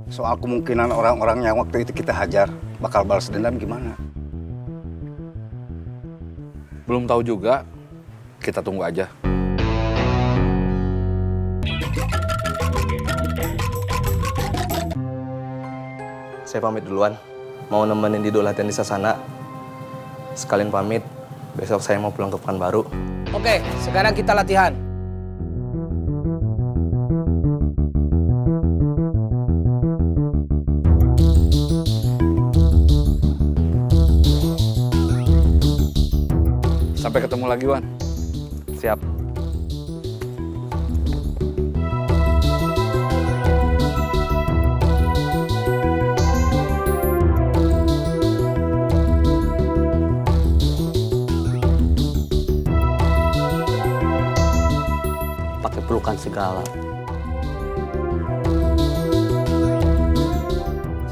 Soal kemungkinan orang-orang yang waktu itu kita hajar bakal balas dendam gimana? Belum tahu juga, kita tunggu aja. Saya pamit duluan, mau nemenin Dido latihan di Sasana. Sekalian pamit, besok saya mau pulang ke Pekanbaru. Oke, sekarang kita latihan. Sampai ketemu lagi, Wan. Siap. Pakai pelukan segala.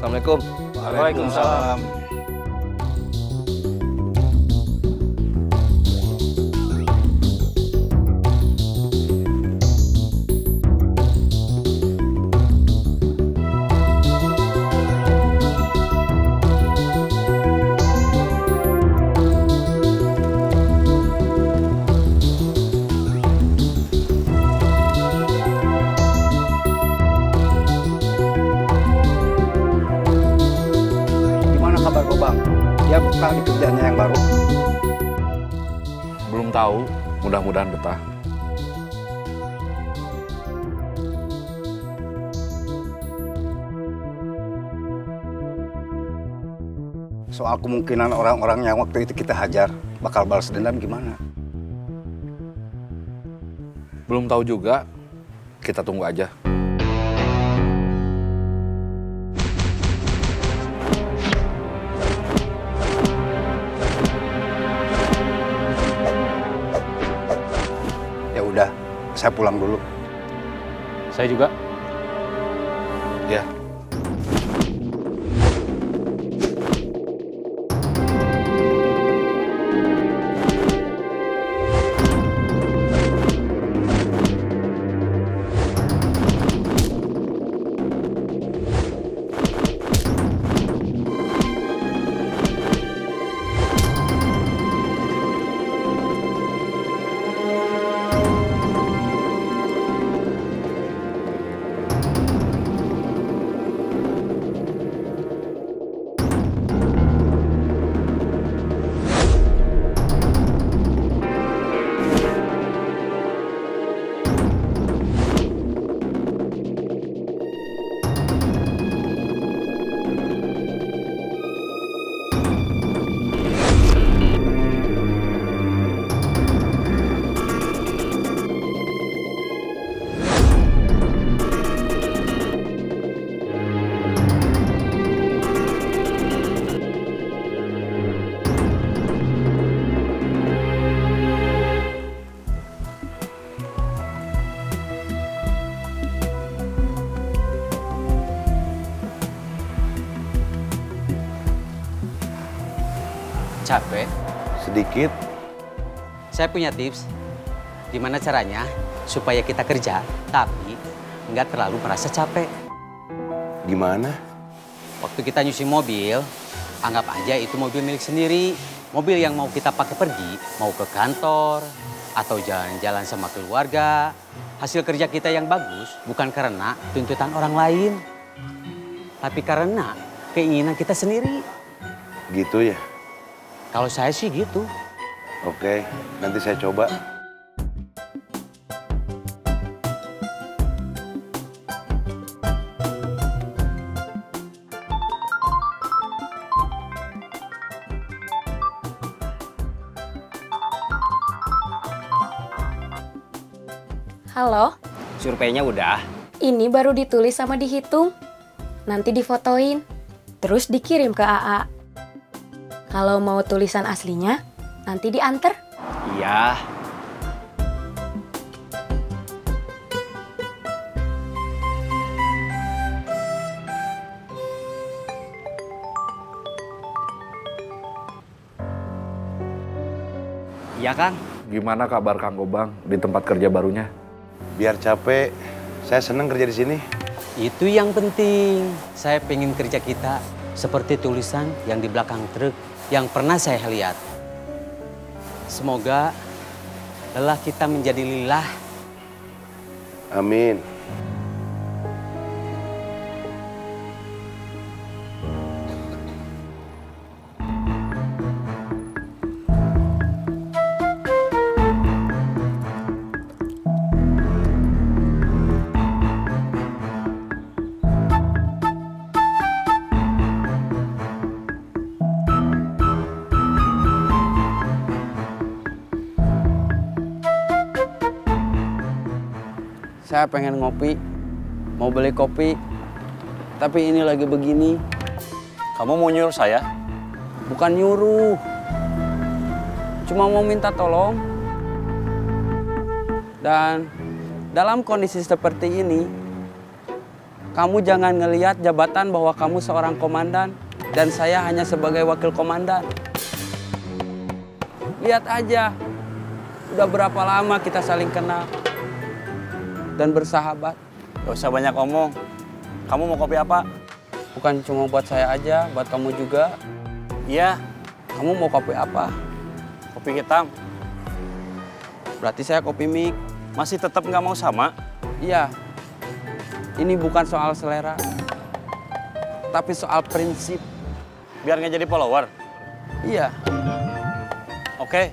Assalamualaikum. Waalaikumsalam. Gimana kabar Gobang? Dia betah di kerjaannya yang baru? Belum tahu, mudah-mudahan betah. Soal kemungkinan orang-orang yang waktu itu kita hajar bakal balas dendam gimana? Belum tahu juga, kita tunggu aja. Ya udah, saya pulang dulu. Saya juga. Ya. Capek? Sedikit. Saya punya tips. Gimana caranya supaya kita kerja, tapi nggak terlalu merasa capek. Gimana? Waktu kita nyuci mobil, anggap aja itu mobil milik sendiri. Mobil yang mau kita pakai pergi, mau ke kantor, atau jalan-jalan sama keluarga. Hasil kerja kita yang bagus bukan karena tuntutan orang lain, tapi karena keinginan kita sendiri. Gitu ya? Kalau saya sih gitu. Oke, nanti saya coba. Halo, Surveinya udah. ini baru ditulis sama dihitung. Nanti difotoin, terus dikirim ke AA. Kalau mau tulisan aslinya, nanti diantar. Iya. Iya, Kang. Gimana kabar Kang Gobang di tempat kerja barunya? Biar capek, saya seneng kerja di sini. Itu yang penting. Saya pengen kerja kita seperti tulisan yang di belakang truk yang pernah saya lihat. Semoga lelah kita menjadi lilah. Amin. Saya pengen ngopi, mau beli kopi, tapi ini lagi begini. Kamu mau nyuruh saya? Bukan nyuruh, cuma mau minta tolong. Dan dalam kondisi seperti ini, kamu jangan ngelihat jabatan bahwa kamu seorang komandan dan saya hanya sebagai wakil komandan. Lihat aja, udah berapa lama kita saling kenal dan bersahabat. Gak usah banyak omong. Kamu mau kopi apa? Bukan cuma buat saya aja, buat kamu juga. Iya, Kamu mau kopi apa? kopi hitam. Berarti saya kopi mik. Masih tetap nggak mau sama? Iya, ini bukan soal selera, tapi soal prinsip. Biar nggak jadi follower? Iya. Oke.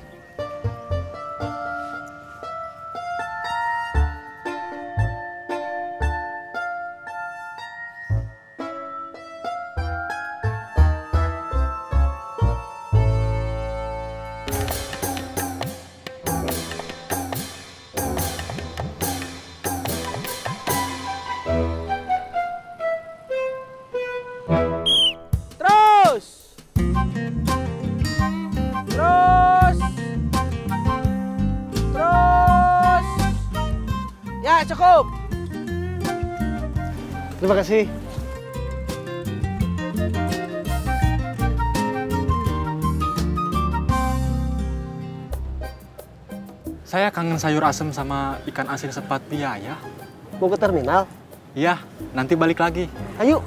Ya, cukup. Terima kasih. Saya kangen sayur asem sama ikan asin sepat biaya. Mau ke terminal? Iya, nanti balik lagi. Ayo.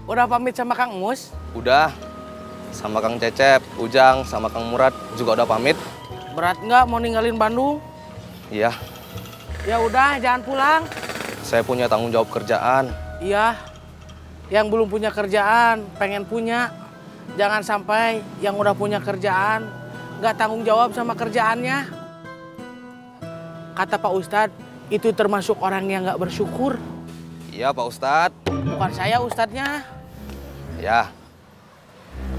Udah pamit sama Kang Mus? Udah. Sama Kang Cecep, Ujang, sama Kang Murad juga udah pamit. Berat nggak mau ninggalin Bandung? Iya, Ya udah, jangan pulang. saya punya tanggung jawab kerjaan. Iya, yang belum punya kerjaan, pengen punya. Jangan sampai yang udah punya kerjaan, nggak tanggung jawab sama kerjaannya. Kata Pak Ustadz, itu termasuk orang yang nggak bersyukur. Iya, Pak Ustadz. Bukan saya Ustadznya. Ya.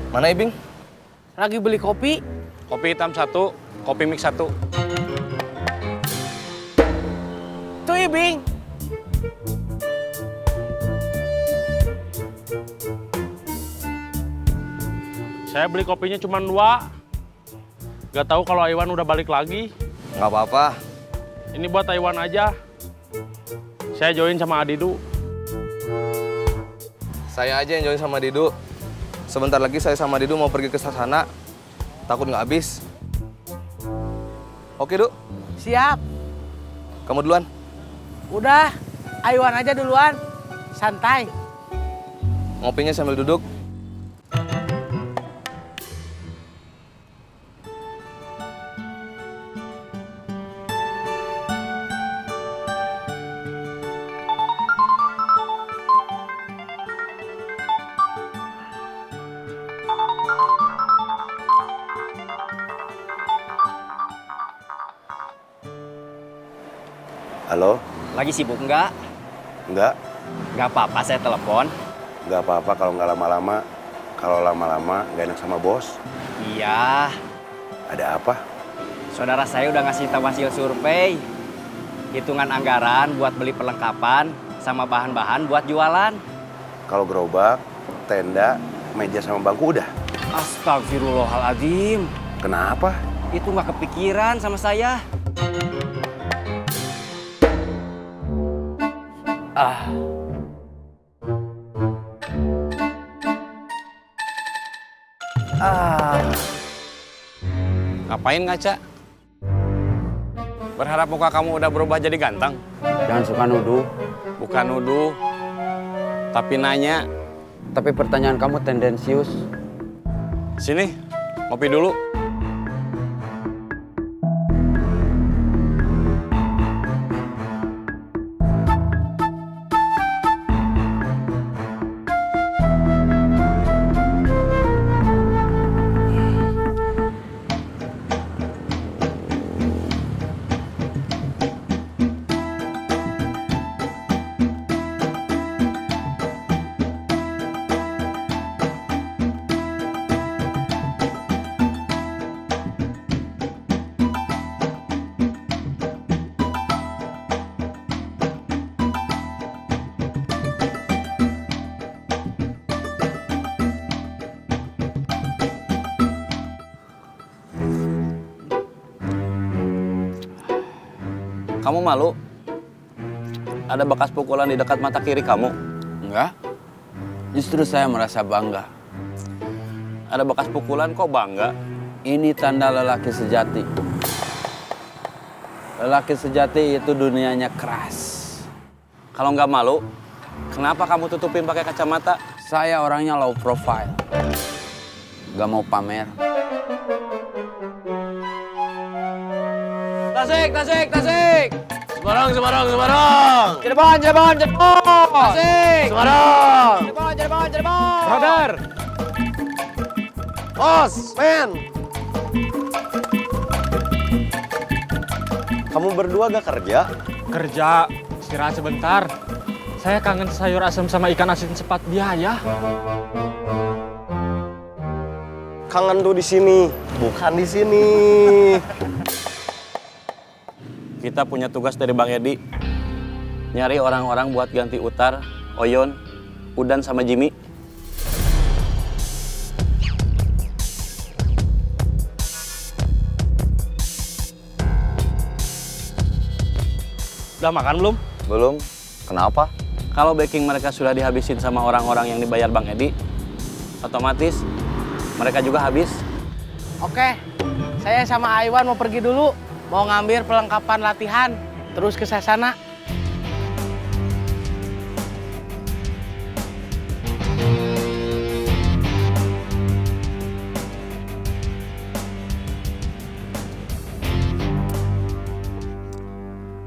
Mana Ibing? Lagi beli kopi. Kopi hitam 1, kopi mix 1. Tuh Ibing. Saya beli kopinya cuma 2. Gak tahu kalau Iwan udah balik lagi. Nggak apa-apa. Ini buat Iwan aja. Saya join sama Adidu. Saya aja yang join sama Didu. Sebentar lagi saya sama Didu mau pergi ke sana. Takut nggak habis. Oke, Du. Siap. Kamu duluan. Udah, Iwan aja duluan. Santai. Ngopinya sambil duduk. Halo? Lagi sibuk nggak? Enggak? Nggak apa-apa, saya telepon. Enggak apa-apa kalau nggak lama-lama. Kalau lama-lama nggak enak sama bos. Iya. Ada apa? Saudara saya udah ngasih tahu hasil survei. Hitungan anggaran buat beli perlengkapan sama bahan-bahan buat jualan. Kalau gerobak, tenda, meja sama bangku udah. Astagfirullahaladzim. Kenapa? Itu nggak kepikiran sama saya. Ngapain ngaca? Berharap muka kamu udah berubah jadi ganteng? Jangan suka nuduh. Bukan nuduh, tapi nanya. Tapi pertanyaan kamu tendensius. Sini, ngopi dulu. Kamu malu? Ada bekas pukulan di dekat mata kiri kamu? Enggak. Justru saya merasa bangga. Ada bekas pukulan kok bangga? Ini tanda lelaki sejati. Lelaki sejati itu dunianya keras. Kalau nggak malu, kenapa kamu tutupin pakai kacamata? Saya orangnya low profile. Gak mau pamer. Tasik, tasik, tasik. Semarang, Semarang, Semarang. Cirebon, Cirebon, Cirebon. Tasik. Semarang. Cirebon, Cirebon, Cirebon. Brother. Os, men. Kamu berdua gak kerja? Kerja, istirahat sebentar. Saya kangen sayur asam sama ikan asin sepat biaya. Kangen tuh di sini, bukan di sini. Kita punya tugas dari Bang Edi. Nyari orang-orang buat ganti Utar, Oyon, Udan sama Jimmy. Udah makan belum? Belum. Kenapa? Kalau backing mereka sudah dihabisin sama orang-orang yang dibayar Bang Edi, otomatis mereka juga habis. Oke, saya sama Aiwan mau pergi dulu. Mau ngambil perlengkapan latihan, terus ke Sasana.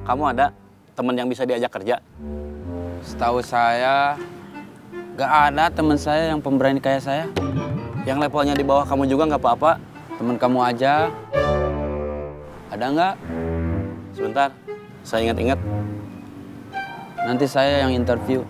Kamu ada teman yang bisa diajak kerja? Setahu saya, gak ada teman saya yang pemberani kayak saya. Yang levelnya di bawah kamu juga nggak apa-apa. Teman kamu aja. Ada nggak? Sebentar, saya ingat-ingat. Nanti saya yang interview.